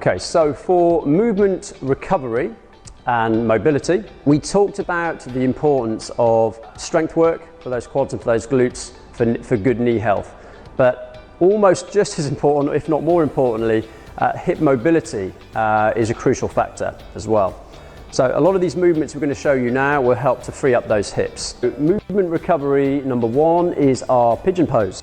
Okay, so for movement recovery and mobility, we talked about the importance of strength work for those quads and for those glutes for good knee health. But almost just as important, if not more importantly, hip mobility is a crucial factor as well. So a lot of these movements we're going to show you now will help to free up those hips. Movement recovery number one is our pigeon pose.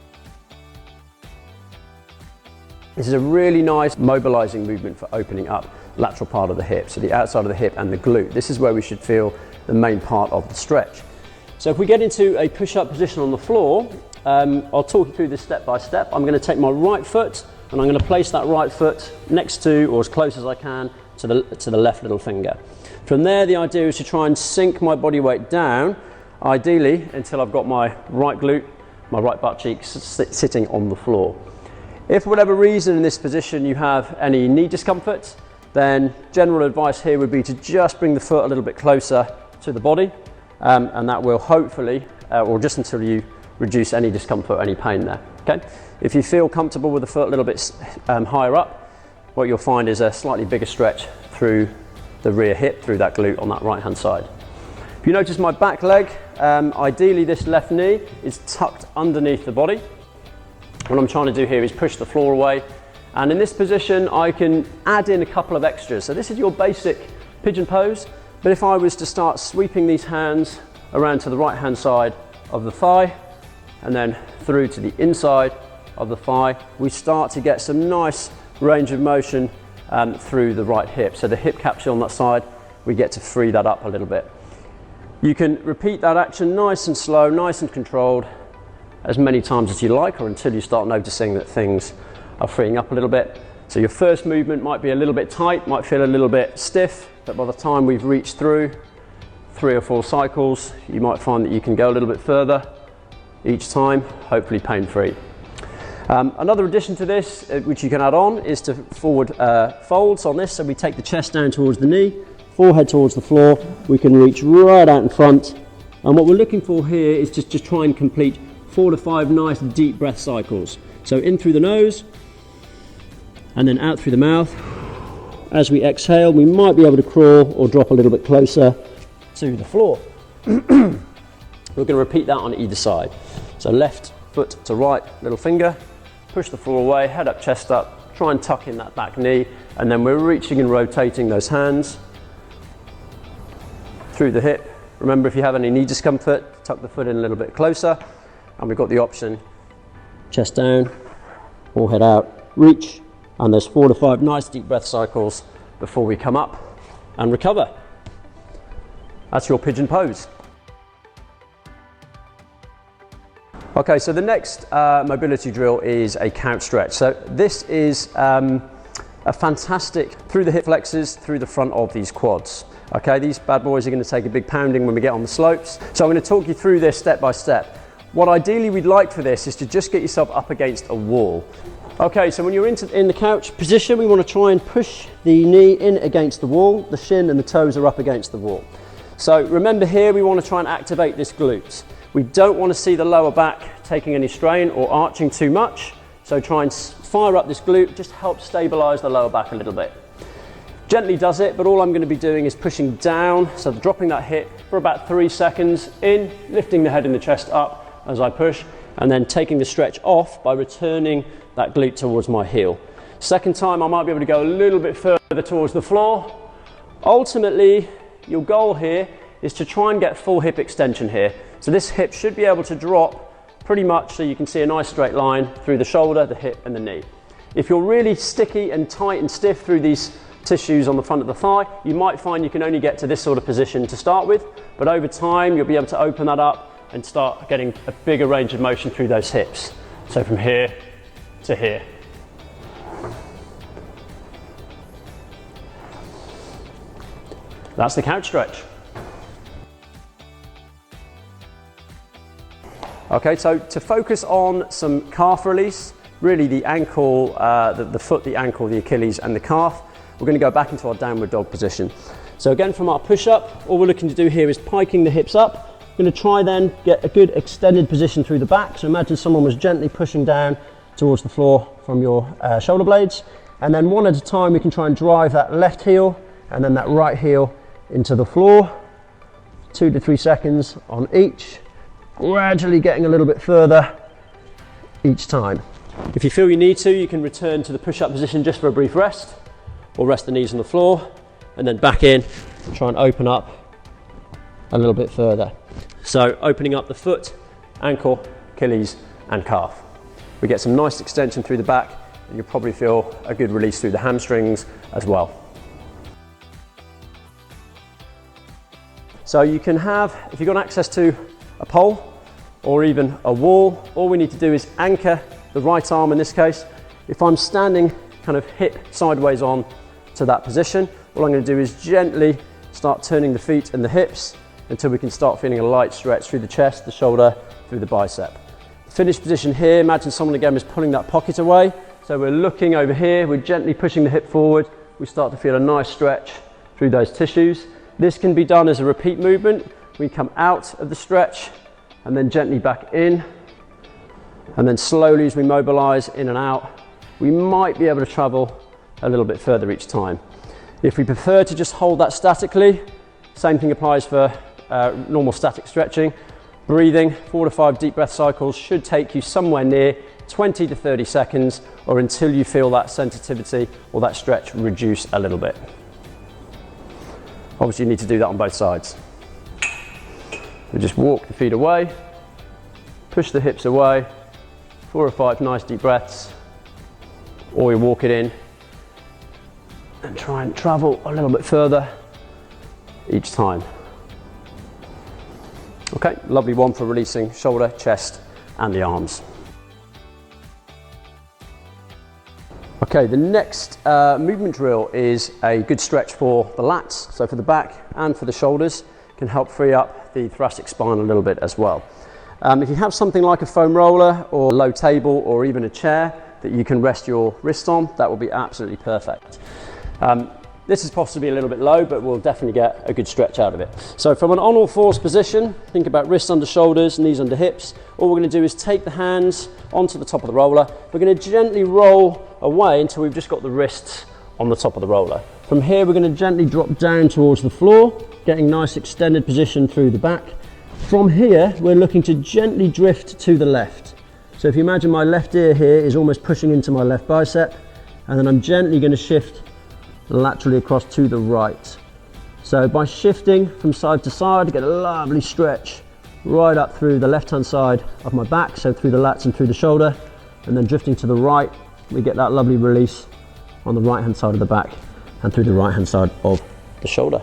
This is a really nice mobilizing movement for opening up the lateral part of the hip, so the outside of the hip and the glute. This is where we should feel the main part of the stretch. So if we get into a push-up position on the floor, I'll talk you through this step by step. I'm going to take my right foot and I'm going to place that right foot next to, or as close as I can, to the left little finger. From there, the idea is to try and sink my body weight down, ideally until I've got my right glute, my right butt cheek sitting on the floor. If for whatever reason in this position you have any knee discomfort, then general advice here would be to just bring the foot a little bit closer to the body, and that will hopefully, or just until you reduce any discomfort, any pain there. Okay? If you feel comfortable with the foot a little bit higher up, what you'll find is a slightly bigger stretch through the rear hip, through that glute on that right hand side. If you notice my back leg, ideally this left knee is tucked underneath the body. What I'm trying to do here is push the floor away, and in this position I can add in a couple of extras. So this is your basic pigeon pose, but if I was to start sweeping these hands around to the right hand side of the thigh and then through to the inside of the thigh, we start to get some nice range of motion through the right hip. So the hip capsule on that side, we get to free that up a little bit. You can repeat that action nice and slow, nice and controlled, as many times as you like, or until you start noticing that things are freeing up a little bit. So your first movement might be a little bit tight, might feel a little bit stiff, but by the time we've reached through 3 or 4 cycles, you might find that you can go a little bit further each time, hopefully pain-free. Another addition to this, which you can add on, is to forward folds on this. So we take the chest down towards the knee, forehead towards the floor, we can reach right out in front, and what we're looking for here is just to try and complete 4 to 5 nice deep breath cycles. So in through the nose and then out through the mouth. As we exhale, we might be able to crawl or drop a little bit closer to the floor. We're going to repeat that on either side. So left foot to right little finger, push the floor away, head up, chest up, try and tuck in that back knee, and then we're reaching and rotating those hands through the hip. Remember, if you have any knee discomfort, tuck the foot in a little bit closer. And we've got the option, chest down, forehead out, reach, and there's 4 to 5 nice deep breath cycles before we come up and recover. That's your pigeon pose. Okay, so the next mobility drill is a couch stretch. So this is a fantastic through the hip flexors, through the front of these quads. Okay, these bad boys are going to take a big pounding when we get on the slopes. So I'm going to talk you through this step by step. What ideally we'd like for this is to just get yourself up against a wall. Okay, so when you're in the couch position, we want to try and push the knee in against the wall. The shin and the toes are up against the wall. So remember here, we want to try and activate this glute. We don't want to see the lower back taking any strain or arching too much. So try and fire up this glute, just help stabilize the lower back a little bit. Gently does it, but all I'm going to be doing is pushing down, so dropping that hip for about 3 seconds in, lifting the head and the chest up as I push, and then taking the stretch off by returning that glute towards my heel. Second time, I might be able to go a little bit further towards the floor. Ultimately, your goal here is to try and get full hip extension here. So this hip should be able to drop pretty much so you can see a nice straight line through the shoulder, the hip, and the knee. If you're really sticky and tight and stiff through these tissues on the front of the thigh, you might find you can only get to this sort of position to start with, but over time, you'll be able to open that up and start getting a bigger range of motion through those hips. So from here to here. That's the couch stretch. Okay, so to focus on some calf release, really the ankle, the foot, the ankle, the Achilles and the calf, we're going to go back into our downward dog position. So again, from our push-up, all we're looking to do here is piking the hips up. We're going to try then get a good extended position through the back. So imagine someone was gently pushing down towards the floor from your shoulder blades, And then one at a time, we can try and drive that left heel and then that right heel into the floor. 2 to 3 seconds on each, gradually getting a little bit further each time. If you feel you need to, you can return to the push-up position just for a brief rest, or rest the knees on the floor, and then back in, try and open up a little bit further. So opening up the foot, ankle, Achilles, and calf. We get some nice extension through the back, and you'll probably feel a good release through the hamstrings as well. So you can have, if you've got access to a pole or even a wall, all we need to do is anchor the right arm in this case. If I'm standing kind of hip sideways on to that position, all I'm going to do is gently start turning the feet and the hips until we can start feeling a light stretch through the chest, the shoulder, through the bicep. The finished position here, imagine someone again is pulling that pocket away. So we're looking over here, we're gently pushing the hip forward. We start to feel a nice stretch through those tissues. This can be done as a repeat movement. We come out of the stretch and then gently back in. And then slowly as we mobilize in and out, we might be able to travel a little bit further each time. If we prefer to just hold that statically, same thing applies for normal static stretching. Breathing, 4 to 5 deep breath cycles should take you somewhere near 20 to 30 seconds or until you feel that sensitivity or that stretch reduce a little bit. Obviously you need to do that on both sides. We just walk the feet away, push the hips away, 4 or 5 nice deep breaths, or you walk it in and try and travel a little bit further each time. Okay, lovely one for releasing shoulder, chest, and the arms. Okay, the next movement drill is a good stretch for the lats, so for the back and for the shoulders, can help free up the thoracic spine a little bit as well. If you have something like a foam roller or a low table or even a chair that you can rest your wrist on, that will be absolutely perfect. This is possibly a little bit low, but we'll definitely get a good stretch out of it. So from an on all fours position, think about wrists under shoulders, knees under hips. All we're going to do is take the hands onto the top of the roller. We're going to gently roll away until we've just got the wrists on the top of the roller. From here, we're going to gently drop down towards the floor, getting nice extended position through the back. From here, we're looking to gently drift to the left. So if you imagine my left ear here is almost pushing into my left bicep, and then I'm gently going to shift laterally across to the right. So by shifting from side to side, I get a lovely stretch right up through the left hand side of my back, so through the lats and through the shoulder, and then drifting to the right, we get that lovely release on the right hand side of the back and through the right hand side of the shoulder.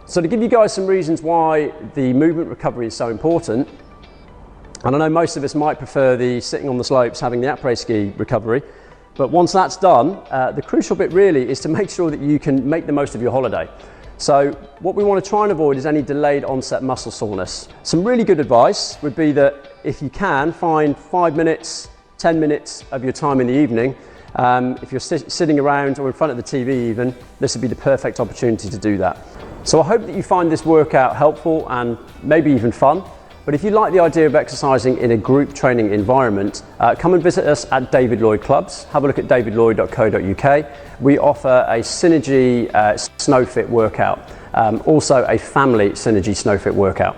So to give you guys some reasons why the movement recovery is so important, and I know most of us might prefer the sitting on the slopes, having the après-ski recovery, but once that's done, the crucial bit really is to make sure that you can make the most of your holiday. So what we want to try and avoid is any delayed onset muscle soreness. Some really good advice would be that if you can, find 5 minutes, 10 minutes of your time in the evening. If you're sitting around or in front of the TV even, this would be the perfect opportunity to do that. So I hope that you find this workout helpful and maybe even fun. But if you like the idea of exercising in a group training environment, come and visit us at David Lloyd Clubs. Have a look at davidlloyd.co.uk. We offer a Synergy SnowFit workout, also a family Synergy SnowFit workout.